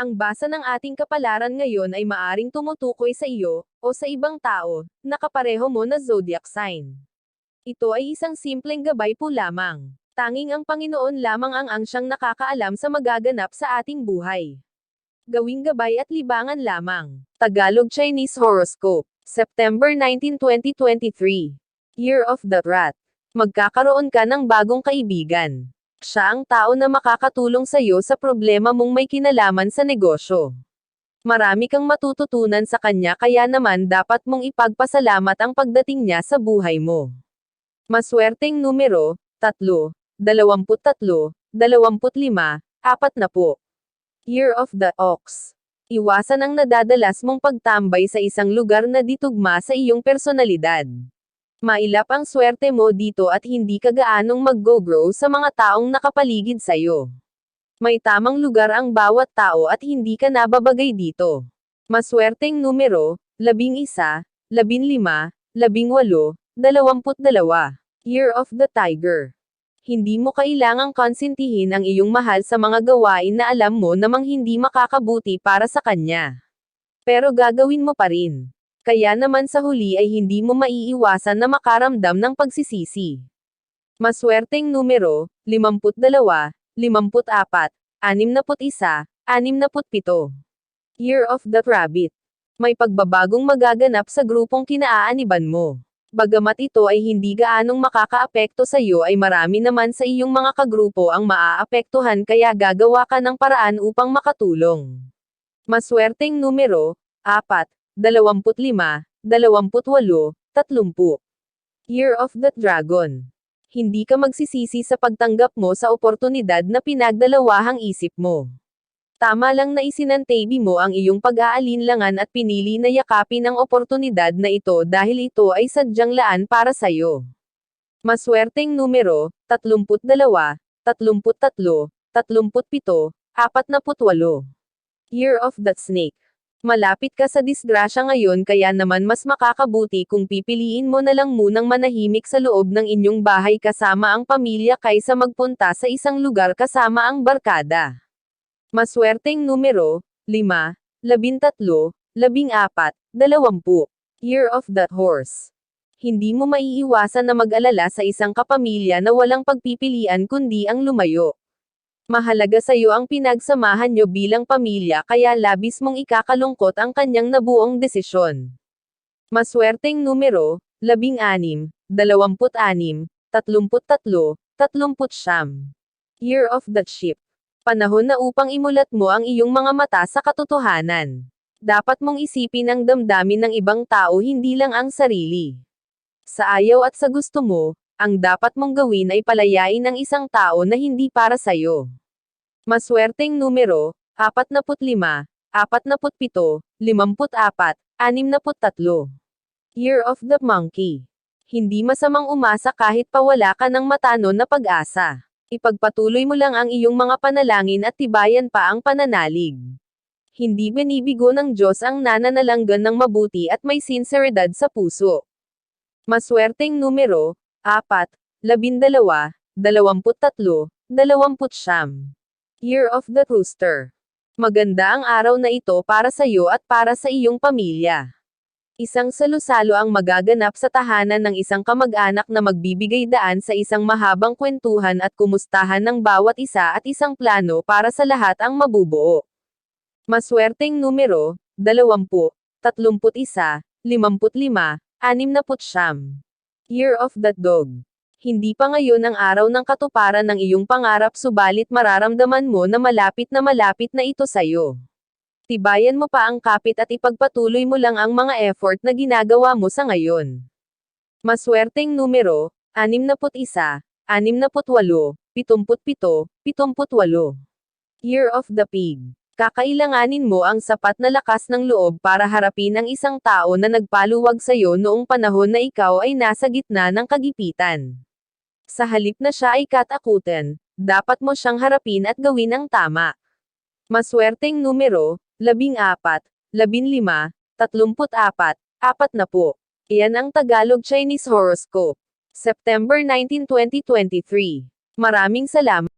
Ang basa ng ating kapalaran ngayon ay maaring tumutukoy sa iyo, o sa ibang tao, na kapareho mo na zodiac sign. Ito ay isang simpleng gabay po lamang. Tanging ang Panginoon lamang ang siyang nakakaalam sa magaganap sa ating buhay. Gawing gabay at libangan lamang. Tagalog Chinese Horoscope. September 19, 2023. Year of the Rat. Magkakaroon ka ng bagong kaibigan. Siya ang tao na makakatulong sa iyo sa problema mong may kinalaman sa negosyo. Marami kang matututunan sa kanya kaya naman dapat mong ipagpasalamat ang pagdating niya sa buhay mo. Maswerteng numero, 3, 23, 25, 40. Year of the Ox. Iwasan ang nadadalas mong pagtambay sa isang lugar na ditugma sa iyong personalidad. Mailap ang swerte mo dito at hindi ka gaanong mag-go-grow sa mga taong nakapaligid sa'yo. May tamang lugar ang bawat tao at hindi ka nababagay dito. Maswerteng numero, 11, 15, 18, 22. Year of the Tiger. Hindi mo kailangang konsentihin ang iyong mahal sa mga gawain na alam mo namang hindi makakabuti para sa kanya. Pero gagawin mo pa rin. Kaya naman sa huli ay hindi mo maiiwasan na makaramdam ng pagsisisi. Maswerteng numero, 52, 54, 61, 67. Year of the Rabbit. May pagbabagong magaganap sa grupong kinaaaniban mo. Bagamat ito ay hindi gaanong makakaapekto sa iyo ay marami naman sa iyong mga kagrupo ang maaapektuhan kaya gagawa ka ng paraan upang makatulong. Maswerteng numero, 4, 25, 28, 30. Year of the Dragon. Hindi ka magsisisi sa pagtanggap mo sa oportunidad na pinagdalawahang isip mo. Tama lang na isinantabi mo ang iyong pag-aalinlangan at pinili na yakapin ang oportunidad na ito dahil ito ay sadyang laan para sa'yo. Maswerteng numero, 32, 33, 37, 48. Year of the Snake. Malapit ka sa disgrasya ngayon kaya naman mas makakabuti kung pipiliin mo na lang munang manahimik sa loob ng inyong bahay kasama ang pamilya kaysa magpunta sa isang lugar kasama ang barkada. Maswerteng numero, 5, 13, 14, 20. Year of the Horse. Hindi mo maiiwasan na mag-alala sa isang kapamilya na walang pagpipilian kundi ang lumayo. Mahalaga sa iyo ang pinagsamahan nyo bilang pamilya kaya labis mong ikakalungkot ang kanyang nabuong desisyon. Maswerteng numero, 16, 26, 33, 39. Year of the Sheep. Panahon na upang imulat mo ang iyong mga mata sa katotohanan. Dapat mong isipin ang damdamin ng ibang tao hindi lang ang sarili. Sa ayaw at sa gusto mo, ang dapat mong gawin ay palayain ang isang tao na hindi para sa'yo. Maswerteng numero, 45, 47, 54, 63. Year of the Monkey. Hindi masamang umasa kahit pa wala ka ng matano na pag-asa. Ipagpatuloy mo lang ang iyong mga panalangin at tibayan pa ang pananalig. Hindi binibigo ng Diyos ang nananalanggan ng mabuti at may sinseridad sa puso. Maswerteng numero, 4, 12, 23, 29. Year of the Rooster. Maganda ang araw na ito para sa iyo at para sa iyong pamilya. Isang salusalo ang magaganap sa tahanan ng isang kamag-anak na magbibigay daan sa isang mahabang kwentuhan at kumustahan ng bawat isa at isang plano para sa lahat ang mabubuo. Maswerteng numero, 20, 31, 55, 69. Year of the Dog. Hindi pa ngayon ang araw ng katuparan ng iyong pangarap subalit mararamdaman mo na malapit na ito sa'yo. Tibayan mo pa ang kapit at ipagpatuloy mo lang ang mga effort na ginagawa mo sa ngayon. Maswerteng numero, 61, 68, 77, 78. Year of the Pig. Kakailanganin mo ang sapat na lakas ng loob para harapin ang isang tao na nagpaluwag sa'yo noong panahon na ikaw ay nasa gitna ng kagipitan. Sa halip na siya ay katakutan, dapat mo siyang harapin at gawin ang tama. Maswerteng numero, 14, 15, 34, 40. Iyan ang Tagalog Chinese Horoscope. September 19, 2023. Maraming salamat.